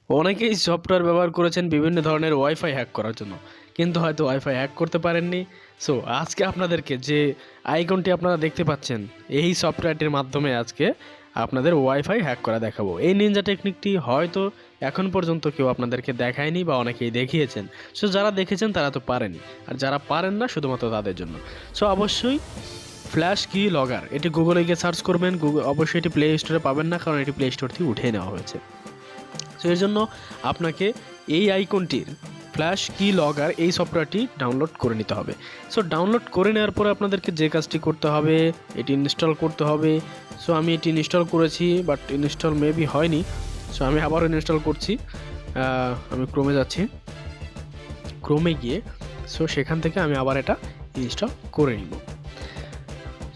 অনেকেই সফটওয়্যার ব্যবহার করেছেন বিভিন্ন ধরনের ওয়াইফাই হ্যাক করার জন্য, কিন্তু হয়তো ওয়াইফাই হ্যাক করতে পারেননি। সো আজকে আপনাদেরকে যে আইকনটি আপনারা দেখতে পাচ্ছেন, এই সফটওয়্যারটির মাধ্যমে আজকে আপনাদের ওয়াইফাই হ্যাক করা দেখাবো। এই নিনজা টেকনিকটি হয়তো এখন পর্যন্ত কেউ আপনাদেরকে দেখায়নি বা অনেকেই দেখিয়েছেন। সো যারা দেখেছেন তারা তো পারেনি, আর যারা পারেন না শুধুমাত্র তাদের জন্য। সো অবশ্যই ফ্ল্যাশ কি লগার, এটি গুগলে গিয়ে সার্চ করবেন। অবশ্যই এটি প্লে স্টোরে পাবেন না, কারণ এটি প্লে স্টোর থেকে উঠিয়ে নেওয়া হয়েছে। সো এর জন্য আপনাকে এই আইকনটির ফ্ল্যাশ কি লগার এই সফটওয়্যারটি ডাউনলোড করে নিতে হবে। সো ডাউনলোড করে নেওয়ার পরে আপনাদেরকে যে কাজটি করতে হবে, এটি ইনস্টল করতে হবে। সো আমি এটি ইনস্টল করেছি, বাট ইনস্টল মেবি হয়নি। সো আমি আবারও ইনস্টল করছি। আমি ক্রোমে যাচ্ছি, ক্রোমে গিয়ে সো সেখান থেকে আমি আবার এটা ইনস্টল করে নিব।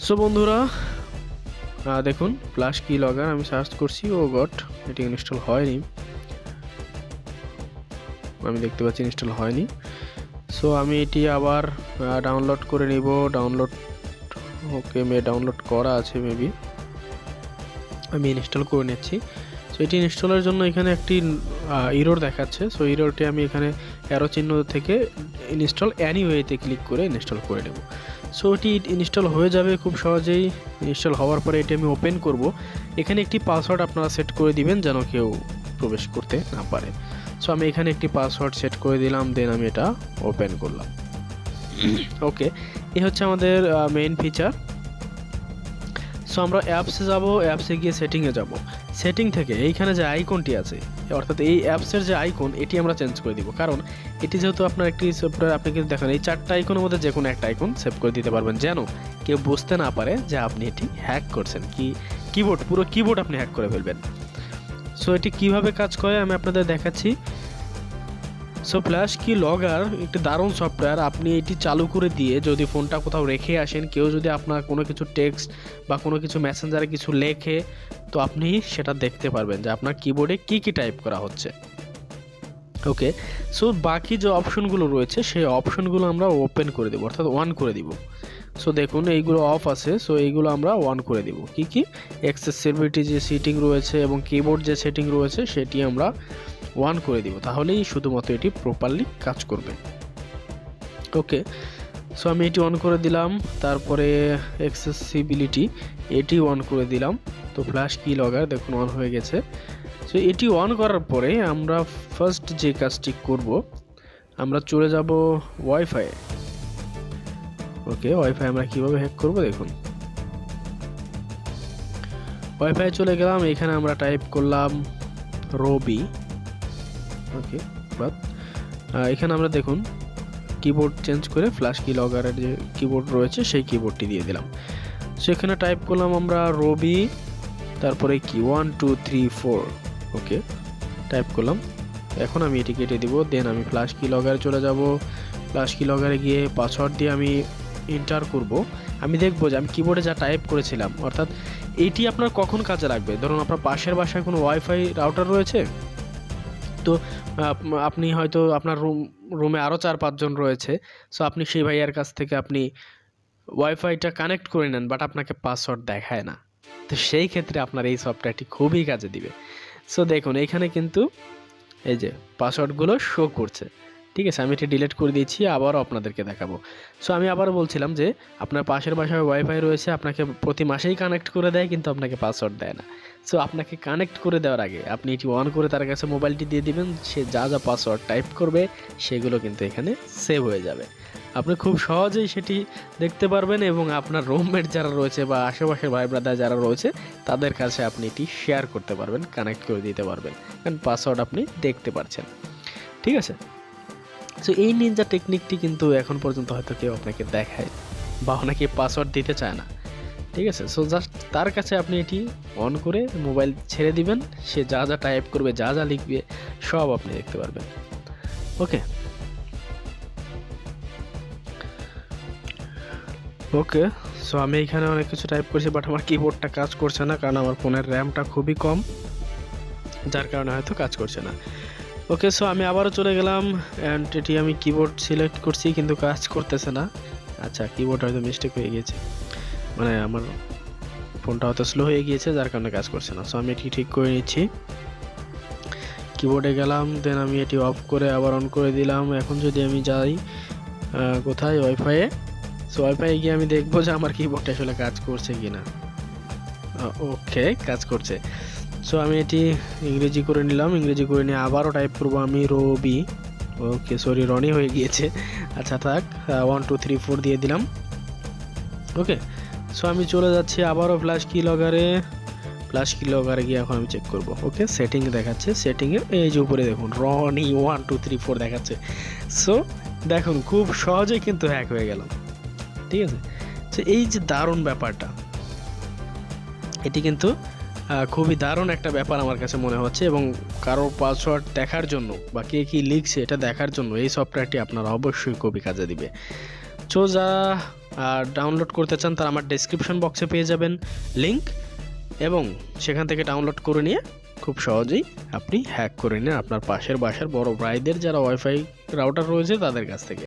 সো বন্ধুরা দেখুন, ফ্ল্যাশ কি লগার আমি সার্চ করছি। ও গট, এটি ইনস্টল হয়নি। আমি দেখতে পাচ্ছি ইনস্টল হয়নি। সো আমি এটি আবার ডাউনলোড করে নিব। ডাউনলোড, ওকে, ডাউনলোড করা আছে মেবি। আমি ইনস্টল করে নিচ্ছি। সো এটি ইনস্টলের জন্য এখানে একটি ইরর দেখাচ্ছে। সো ইররটি আমি এখানে অ্যারো চিহ্ন থেকে ইনস্টল অ্যানিওয়েতে ক্লিক করে ইনস্টল করে নেব। সো এটি ইনস্টল হয়ে যাবে খুব সহজেই। ইনস্টল হওয়ার পরে এটি আমি ওপেন করব। এখানে একটি পাসওয়ার্ড আপনারা সেট করে দিবেন যেন কেউ প্রবেশ করতে না পারে। সো আমি এখানে একটি পাসওয়ার্ড সেট করে দিলাম, দেন আমি এটা ওপেন করলাম। ওকে, এই হচ্ছে আমাদের মেইন ফিচার। সো আমরা অ্যাপসে যাব, অ্যাপসে গিয়ে সেটিংয়ে যাব। সেটিং থেকে এইখানে যে আইকনটি আছে, অর্থাৎ এই অ্যাপসের যে আইকন, এটি আমরা চেঞ্জ করে দিব। কারণ এটি যেহেতু আপনার একটি সফটওয়্যার, আপনি কিন্তু দেখেন এই 4টা আইকনের মধ্যে যে কোনো একটা আইকন সেভ করে দিতে পারবেন, যেন কেউ বুঝতে না পারে যে আপনি এটি হ্যাক করছেন। কিবোর্ড, পুরো কিবোর্ড আপনি হ্যাক করে ফেলবেন। সো এটি কিভাবে কাজ করে আমি আপনাদের দেখাচ্ছি। সো ফ্ল্যাশ কি লগার একটি দারুণ সফটওয়্যার। আপনি এটি চালু করে দিয়ে যদি ফোনটা কোথাও রেখে আসেন, কেউ যদি আপনার কোনো কিছু টেক্সট বা কোনো কিছু মেসেঞ্জারে কিছু লেখে, তো আপনি সেটা দেখতে পারবেন যে আপনার কিবোর্ডে কী কী টাইপ করা হচ্ছে। ওকে, সো বাকি যে অপশনগুলো রয়েছে সেই অপশনগুলো আমরা ওপেন করে দেবো, অর্থাৎ অন করে দিব। সো দেখুন এইগুলো অফ আছে, সো এইগুলো আমরা অন করে দিব। কি কি অ্যাক্সেসিবিলিটি যে সেটিং রয়েছে এবং কিবোর্ড যে সেটিং রয়েছে সেটি আমরা অন করে দিব, তাহলেই শুধুমাত্র এটি প্রপারলি কাজ করবে। ওকে, সো আমি এটি অন করে দিলাম। তারপরে অ্যাক্সেসিবিলিটি এটি অন করে দিলাম। তো ফ্ল্যাশ কি লগার দেখুন অন হয়ে গেছে। সো এটি অন করার পরে আমরা ফার্স্ট যে কাজটি করব, আমরা চলে যাব ওয়াইফাই। ওকে, ওয়াইফাই আমরা কিভাবে হ্যাক করব দেখুন। ওয়াইফাই চলে গেলাম, এখানে আমরা টাইপ করলাম রবি। ওকে, বাট এখানে আমরা দেখুন কিবোর্ড চেঞ্জ করে ফ্ল্যাশ কি লগারের যে কিবোর্ড রয়েছে সেই কিবোর্ডটি দিয়ে দিলাম। সেখানে টাইপ করলাম আমরা রবি, তারপরে কি 1 2 3 4। ওকে, টাইপ করলাম। এখন আমি এটি কেটে দিব, দেন আমি ফ্ল্যাশ কি লগারে চলে যাব। ফ্ল্যাশ কি লগারে গিয়ে পাসওয়ার্ড দিয়ে আমি এন্টার করব। আমি দেখব যে আমি কিবোর্ডে যা টাইপ করেছিলাম, অর্থাৎ এইটি আপনার কখন কাজে লাগবে। ধরুন আপনার পাশের বাসায় কোনো ওয়াইফাই রাউটার রয়েছে, তো আপনি হয়তো আপনার রুমে আরও 4-5 জন রয়েছে। সো আপনি সেই ভাইয়ার কাছ থেকে আপনি ওয়াইফাইটা কানেক্ট করে নেন, বাট আপনাকে পাসওয়ার্ড দেখায় না। তো সেই ক্ষেত্রে আপনার এই সফটওয়্যারটি খুবই কাজে দিবে। সো দেখুন এখানে কিন্তু এই যে পাসওয়ার্ডগুলো শো করছে। ঠিক আছে, আমি এটি ডিলিট করে দিয়েছি, আবারও আপনাদেরকে দেখাবো। সো আমি আবারও বলছিলাম যে আপনার পাশের বাসায় ওয়াইফাই রয়েছে, আপনাকে প্রতি মাসেই কানেক্ট করে দেয়, কিন্তু আপনাকে পাসওয়ার্ড দেয় না। সো আপনাকে কানেক্ট করে দেওয়ার আগে আপনি এটি অন করে তার কাছে মোবাইলটি দিয়ে দিবেন। সে যা যা পাসওয়ার্ড টাইপ করবে সেগুলো কিন্তু এখানে সেভ হয়ে যাবে। আপনি খুব সহজেই সেটি দেখতে পারবেন এবং আপনার রুমমেট যারা রয়েছে বা আশেপাশের ভাই ব্রাদার যারা রয়েছে তাদের কাছে আপনি এটি শেয়ার করতে পারবেন, কানেক্ট করে দিতে পারবেন, কারণ পাসওয়ার্ড আপনি দেখতে পাচ্ছেন। ঠিক আছে, সো এই নিনজা টেকনিকটি কিন্তু এখন পর্যন্ত হয়তো কেউ আপনাকে দেখায় বা অনেকে পাসওয়ার্ড দিতে চায় না। ঠিক আছে, সো জাস্ট তার কাছে আপনি এটি অন করে মোবাইল ছেড়ে দিবেন, সে যা যা টাইপ করবে, যা যা লিখবে সব আপনি দেখতে পারবেন। ওকে ওকে, সো আমি এখানে অনেক কিছু টাইপ করছি, বাট আমার কিবোর্ডটা কাজ করছে না, কারণ আমার ফোনের র্যামটা খুবই কম, যার কারণে হয়তো কাজ করছে না। ওকে, সো আমি আবারও চলে গেলাম অ্যান্ড এটি আমি কিবোর্ড সিলেক্ট করছি কিন্তু কাজ করতেছে না। আচ্ছা, কিবোর্ড হয়তো মিস্টেক হয়ে গিয়েছে, মানে আমার ফোনটা হয়তো স্লো হয়ে গিয়েছে, যার কারণে কাজ করছে না। সো আমি এটি ঠিক করে নিচ্ছি। কিবোর্ডে গেলাম, দেন আমি এটি অফ করে আবার অন করে দিলাম। এখন যদি আমি যাই কোথায়, ওয়াইফাইয়ে, সো ওয়াইফাইয়ে গিয়ে আমি দেখবো যে আমার কিবোর্ডটা আসলে কাজ করছে কিনা। ওকে, কাজ করছে। সো আমি এটি ইংরেজি করে নিলাম, ইংরেজি করে নিয়ে আবারও টাইপ করবো আমি রবি। ওকে, সরি, রনি হয়ে গিয়েছে। আচ্ছা থাক, 1 2 3 4 দিয়ে দিলাম। ওকে, সো আমি চলে যাচ্ছি আবারও ফ্ল্যাশ কি লগারে গিয়ে এখন আমি চেক করব। ওকে, সেটিং দেখাচ্ছে, সেটিংয়ে এই যে উপরে দেখুন রনি 1 2 3 4 দেখাচ্ছে। সো দেখুন খুব সহজেই কিন্তু হ্যাক হয়ে গেল। ঠিক আছে, তো এই যে দারুণ ব্যাপারটা, এটি কিন্তু খুবই দারুণ একটা ব্যাপার আমার কাছে মনে হচ্ছে, এবং কারো পাসওয়ার্ড দেখার জন্য বা কে কী লিখছে এটা দেখার জন্য এই সফটওয়্যারটি আপনারা অবশ্যই খুবই কাজে দিবে। সো যারা ডাউনলোড করতে চান তারা আমার ডেসক্রিপশন বক্সে পেয়ে যাবেন লিঙ্ক, এবং সেখান থেকে ডাউনলোড করে নিয়ে খুব সহজেই আপনি হ্যাক করে নিন আপনার পাশের বাসার বড় ভাইদের যারা ওয়াইফাই রাউটার রয়েছে তাদের কাছ থেকে।